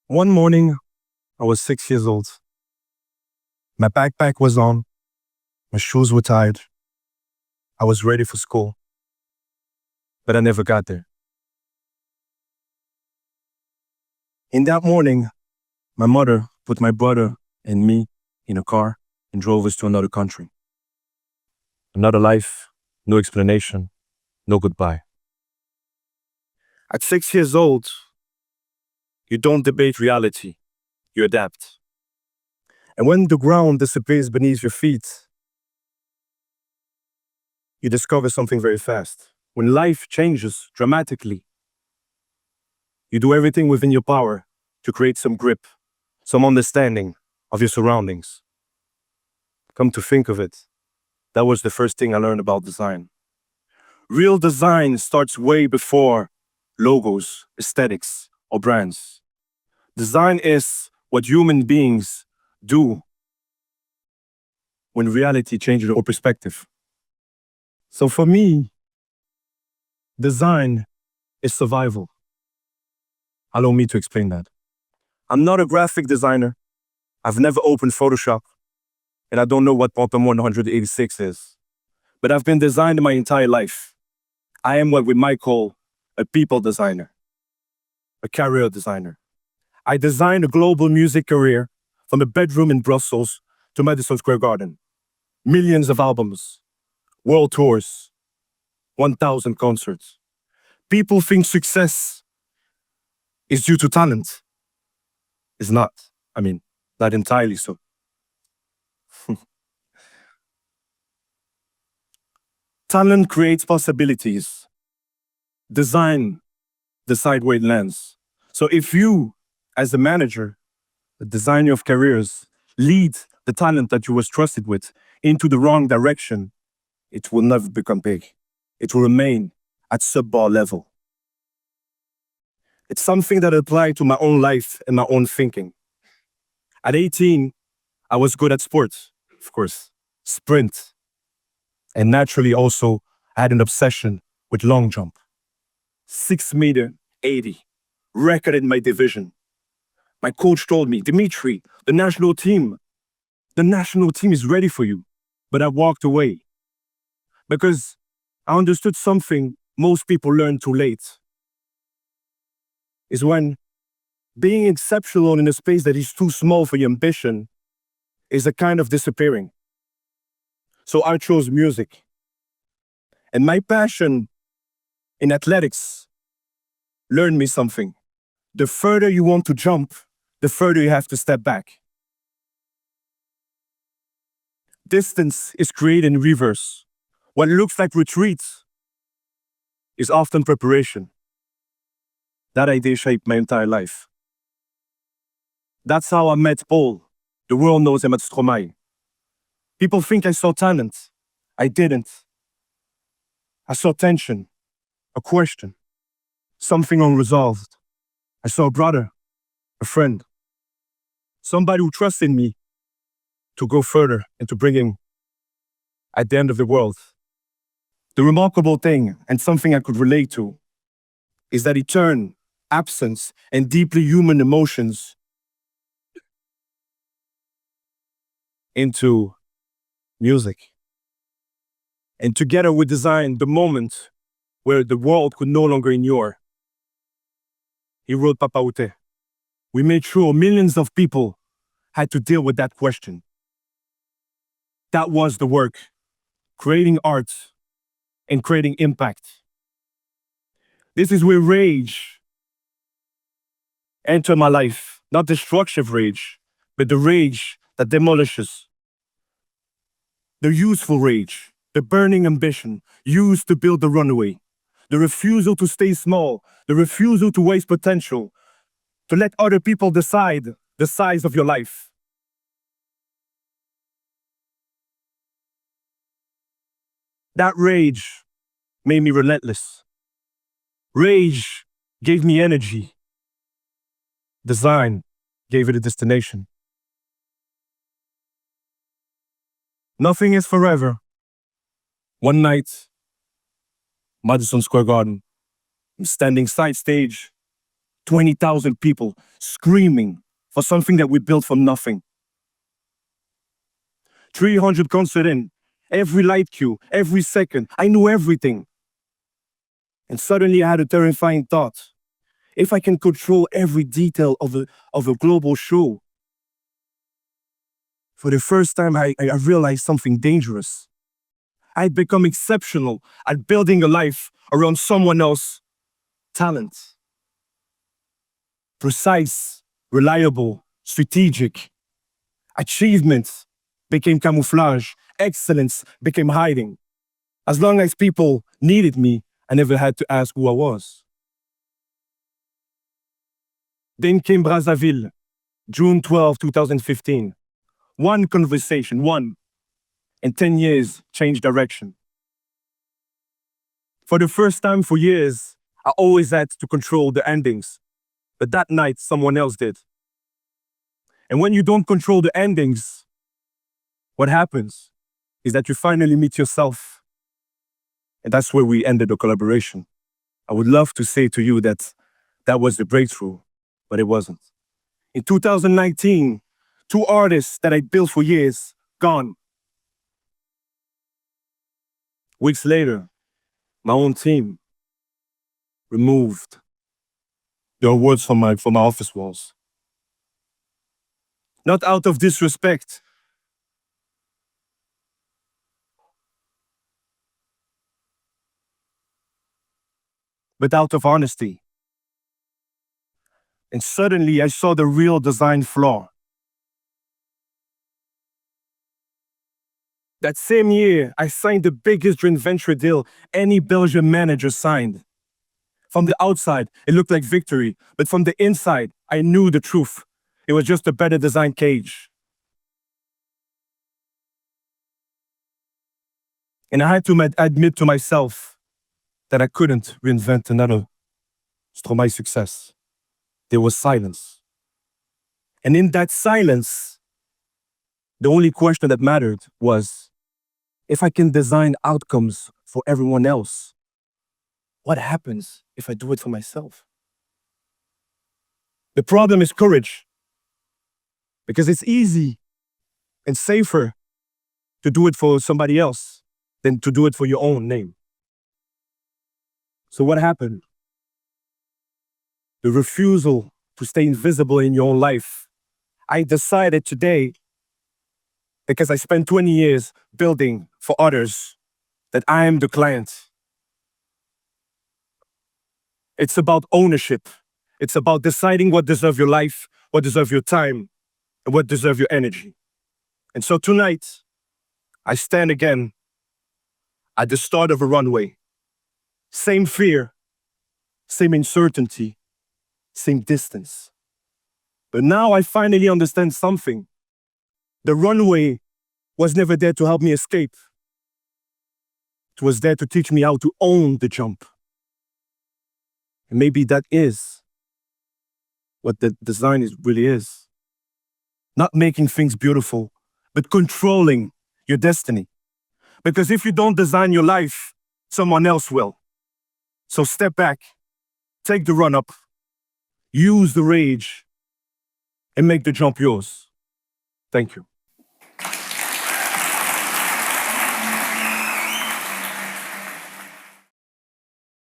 One morning, I was 6 years old. My backpack was on, my shoes were tied. I was ready for school, but I never got there. In that morning, my mother put my brother and me in a car and drove us to another country. Another life, no explanation, no goodbye. At 6 years old, you don't debate reality, you adapt. And when the ground disappears beneath your feet, you discover something very fast. When life changes dramatically, you do everything within your power to create some grip, some understanding of your surroundings. Come to think of it, that was the first thing I learned about design. Real design starts way before logos, aesthetics, or brands. Design is what human beings do when reality changes our perspective. So for me, design is survival. Allow me to explain that. I'm not a graphic designer. I've never opened Photoshop, and I don't know what Pop 186 is. But I've been designed my entire life. I am what we might call a people designer, a career designer. I designed a global music career from a bedroom in Brussels to Madison Square Garden. Millions of albums, world tours, 1,000 concerts. People think success is due to talent. It's not. Not entirely so. Talent creates possibilities. Design decide where it lands. So if you, as a manager, the designer of careers, lead the talent that you was trusted with into the wrong direction, it will never become big. It will remain at sub-bar level. It's something that applied to my own life and my own thinking. At 18, I was good at sports, of course, sprint. And naturally also, I had an obsession with long jump. 6 meter, 80, record in my division. My coach told me, Dimitri, the national team is ready for you. But I walked away because I understood something most people learn too late. Is when being exceptional in a space that is too small for your ambition is a kind of disappearing. So I chose music. And my passion in athletics learned me something. The further you want to jump, the further you have to step back. Distance is created in reverse. What looks like retreat is often preparation. That idea shaped my entire life. That's how I met Paul. The world knows him at Stromae. People think I saw talent. I didn't. I saw tension, a question, something unresolved. I saw a brother, a friend, somebody who trusted me to go further and to bring him at the end of the world. The remarkable thing, and something I could relate to, is that he turned absence and deeply human emotions into music. And together we designed the moment where the world could no longer ignore. He wrote Papa Ute. We made sure millions of people had to deal with that question. That was the work, creating art and creating impact. This is where rage entered my life, not destructive rage, but the rage that demolishes. The useful rage, the burning ambition used to build the runaway, the refusal to stay small, the refusal to waste potential, to let other people decide the size of your life. That rage made me relentless. Rage gave me energy. Design gave it a destination. Nothing is forever. One night, Madison Square Garden, I'm standing side stage 20,000 people screaming for something that we built from nothing. 300 concert in, every light cue, every second, I knew everything. And suddenly I had a terrifying thought. If I can control every detail of a global show, for the first time I realized something dangerous. I'd become exceptional at building a life around someone else's talent. Precise, reliable, strategic. Achievement became camouflage. Excellence became hiding. As long as people needed me, I never had to ask who I was. Then came Brazzaville, June 12, 2015. One conversation, and 10 years changed direction. For the first time for years, I always had to control the endings. But that night, someone else did. And when you don't control the endings, what happens is that you finally meet yourself. And that's where we ended the collaboration. I would love to say to you that that was the breakthrough, but it wasn't. In 2019, 2 artists that I built for years, gone. Weeks later, my own team removed their words from my office walls. Not out of disrespect, but out of honesty. And suddenly I saw the real design flaw. That same year, I signed the biggest joint venture deal any Belgian manager signed. From the outside, it looked like victory, but from the inside, I knew the truth. It was just a better designed cage. And I had to admit to myself that I couldn't reinvent another Stromae success. There was silence. And in that silence, the only question that mattered was, if I can design outcomes for everyone else, what happens if I do it for myself? The problem is courage. Because it's easy and safer to do it for somebody else than to do it for your own name. So what happened? The refusal to stay invisible in your own life. I decided today, because I spent 20 years building for others, that I am the client. It's about ownership. It's about deciding what deserves your life, what deserves your time, and what deserves your energy. And so tonight, I stand again at the start of a runway. Same fear, same uncertainty, same distance. But now I finally understand something. The runway was never there to help me escape. It was there to teach me how to own the jump. And maybe that is what the design really is. Not making things beautiful, but controlling your destiny. Because if you don't design your life, someone else will. So step back, take the run up, use the rage, and make the jump yours. Thank you.